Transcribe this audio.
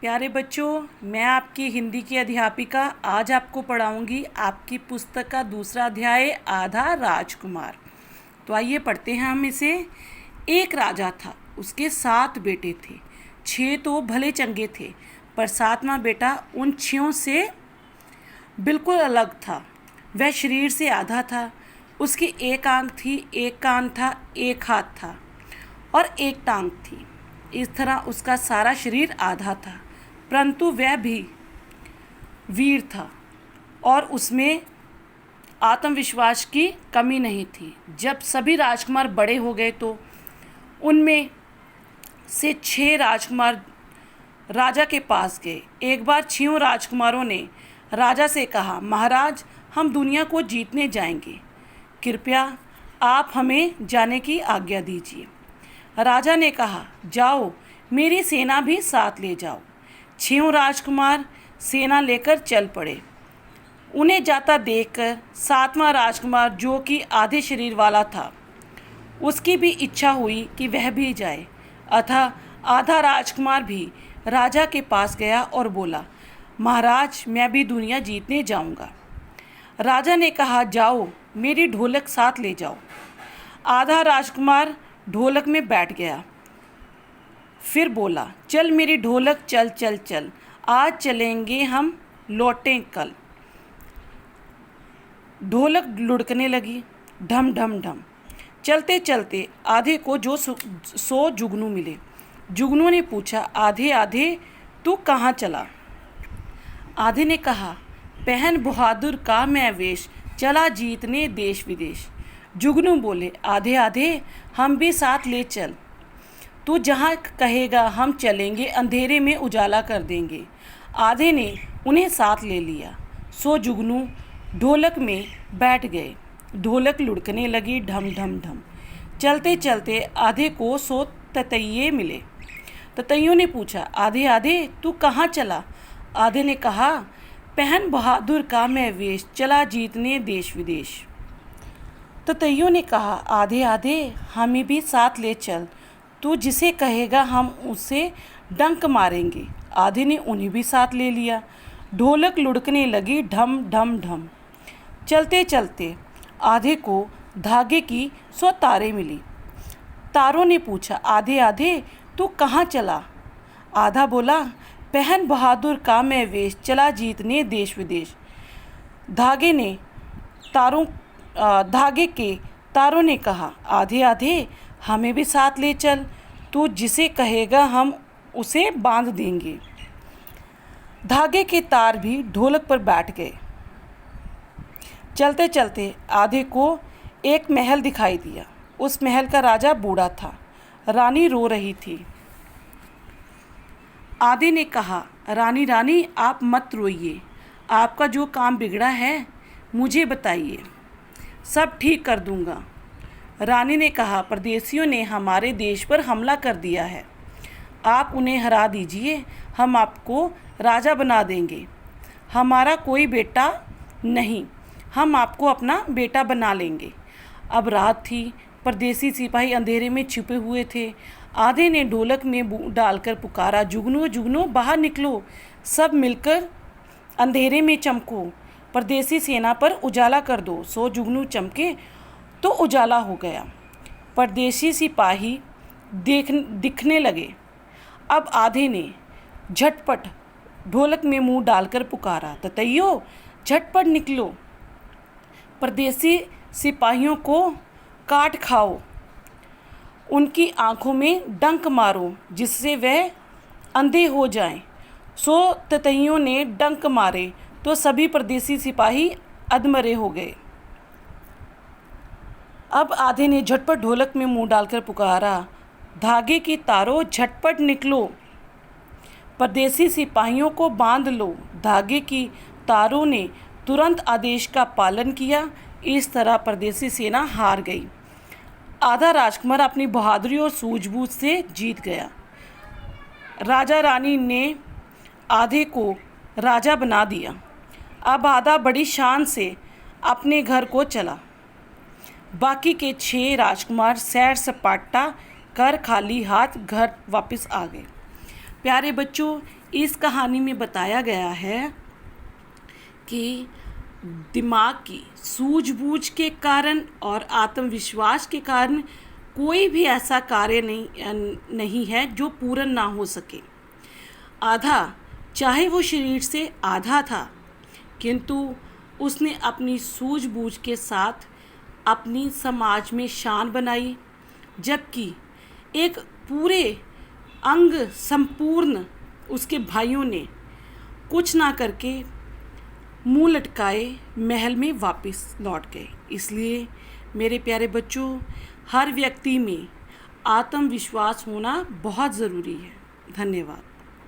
प्यारे बच्चों, मैं आपकी हिंदी की अध्यापिका आज आपको पढ़ाऊंगी आपकी पुस्तक का दूसरा अध्याय आधा राजकुमार। तो आइए पढ़ते हैं हम इसे। एक राजा था, उसके 7 बेटे थे। 6 तो भले चंगे थे, पर 7वां बेटा उन 6 से बिल्कुल अलग था। वह शरीर से आधा था। उसकी एक आंख थी, एक कान था, एक हाथ था और एक टांग थी। इस तरह उसका सारा शरीर आधा था, परंतु वह भी वीर था और उसमें आत्मविश्वास की कमी नहीं थी। जब सभी राजकुमार बड़े हो गए तो उनमें से 6 राजकुमार राजा के पास गए। एक बार 6 राजकुमारों ने राजा से कहा, महाराज, हम दुनिया को जीतने जाएंगे, कृपया आप हमें जाने की आज्ञा दीजिए। राजा ने कहा, जाओ, मेरी सेना भी साथ ले जाओ। 6 राजकुमार सेना लेकर चल पड़े। उन्हें जाता देखकर 7वां राजकुमार, जो कि आधे शरीर वाला था, उसकी भी इच्छा हुई कि वह भी जाए। अतः आधा राजकुमार भी राजा के पास गया और बोला, महाराज, मैं भी दुनिया जीतने जाऊंगा। राजा ने कहा, जाओ, मेरी ढोलक साथ ले जाओ। आधा राजकुमार ढोलक में बैठ गया, फिर बोला, चल मेरी ढोलक, चल चल चल, आज चलेंगे हम, लौटें कल। ढोलक लुढ़कने लगी, ढम ढम ढम। चलते चलते आधे को जो 100 जुगनू मिले। जुगनू ने पूछा, आधे आधे, तू कहाँ चला? आधे ने कहा, पहन बहादुर का मैं वेश, चला जीतने देश विदेश। जुगनू बोले, आधे आधे, हम भी साथ ले चल। तू जहाँ कहेगा हम चलेंगे, अंधेरे में उजाला कर देंगे। आधे ने उन्हें साथ ले लिया। 100 जुगनू ढोलक में बैठ गए। ढोलक लुढ़कने लगी, ढम ढम ढम। चलते चलते आधे को 100 ततैये मिले। ततैयों ने पूछा, आधे आधे, तू कहाँ चला? आधे ने कहा, पहन बहादुर का मैं वेश, चला जीतने देश विदेश। ततैयों ने कहा, आधे आधे, हमें भी साथ ले चल। तू जिसे कहेगा हम उसे डंक मारेंगे। आधे ने उन्हें भी साथ ले लिया। ढोलक लुढ़कने लगी, ढम ढम ढम। चलते चलते आधे को धागे की 100 तारें मिली। तारों ने पूछा, आधे आधे, तू कहाँ चला? आधा बोला, पहन बहादुर का मैं वेश, चला जीतने देश विदेश। धागे के तारों ने कहा, आधे आधे, हमें भी साथ ले चल। तू जिसे कहेगा हम उसे बांध देंगे। धागे के तार भी ढोलक पर बैठ गए। चलते चलते आधे को एक महल दिखाई दिया। उस महल का राजा बूढ़ा था, रानी रो रही थी। आधे ने कहा, रानी रानी, आप मत रोइए, आपका जो काम बिगड़ा है मुझे बताइए, सब ठीक कर दूंगा। रानी ने कहा, परदेशियों ने हमारे देश पर हमला कर दिया है, आप उन्हें हरा दीजिए, हम आपको राजा बना देंगे। हमारा कोई बेटा नहीं, हम आपको अपना बेटा बना लेंगे। अब रात थी, परदेसी सिपाही अंधेरे में छिपे हुए थे। आधे ने ढोलक में डालकर पुकारा, जुगनू जुगनू, बाहर निकलो, सब मिलकर अंधेरे में चमको, परदेसी सेना पर उजाला कर दो। 100 जुगनू चमके तो उजाला हो गया। परदेसी सिपाही दिखने लगे। अब आधे ने झटपट ढोलक में मुंह डालकर पुकारा, ततैयो, झटपट निकलो, परदेसी सिपाहियों को काट खाओ, उनकी आंखों में डंक मारो, जिससे वह अंधे हो जाएं। 100 ततैयों ने डंक मारे तो सभी परदेसी सिपाही अधमरे हो गए। अब आधे ने झटपट ढोलक में मुंह डालकर पुकारा, धागे की तारों, झटपट निकलो, परदेसी सिपाहियों को बांध लो। धागे की तारों ने तुरंत आदेश का पालन किया। इस तरह परदेसी सेना हार गई। आधा राजकुमार अपनी बहादुरी और सूझबूझ से जीत गया। राजा रानी ने आधे को राजा बना दिया। अब आधा बड़ी शान से अपने घर को चला। बाकी के 6 राजकुमार सैर सपाटा कर खाली हाथ घर वापस आ गए। प्यारे बच्चों, इस कहानी में बताया गया है कि दिमाग की सूझबूझ के कारण और आत्मविश्वास के कारण कोई भी ऐसा कार्य नहीं है जो पूर्ण ना हो सके। आधा, चाहे वो शरीर से आधा था, किंतु उसने अपनी सूझबूझ के साथ अपनी समाज में शान बनाई, जबकि एक पूरे अंग संपूर्ण उसके भाइयों ने कुछ ना करके मुंह लटकाए महल में वापस लौट गए। इसलिए मेरे प्यारे बच्चों, हर व्यक्ति में आत्मविश्वास होना बहुत ज़रूरी है। धन्यवाद।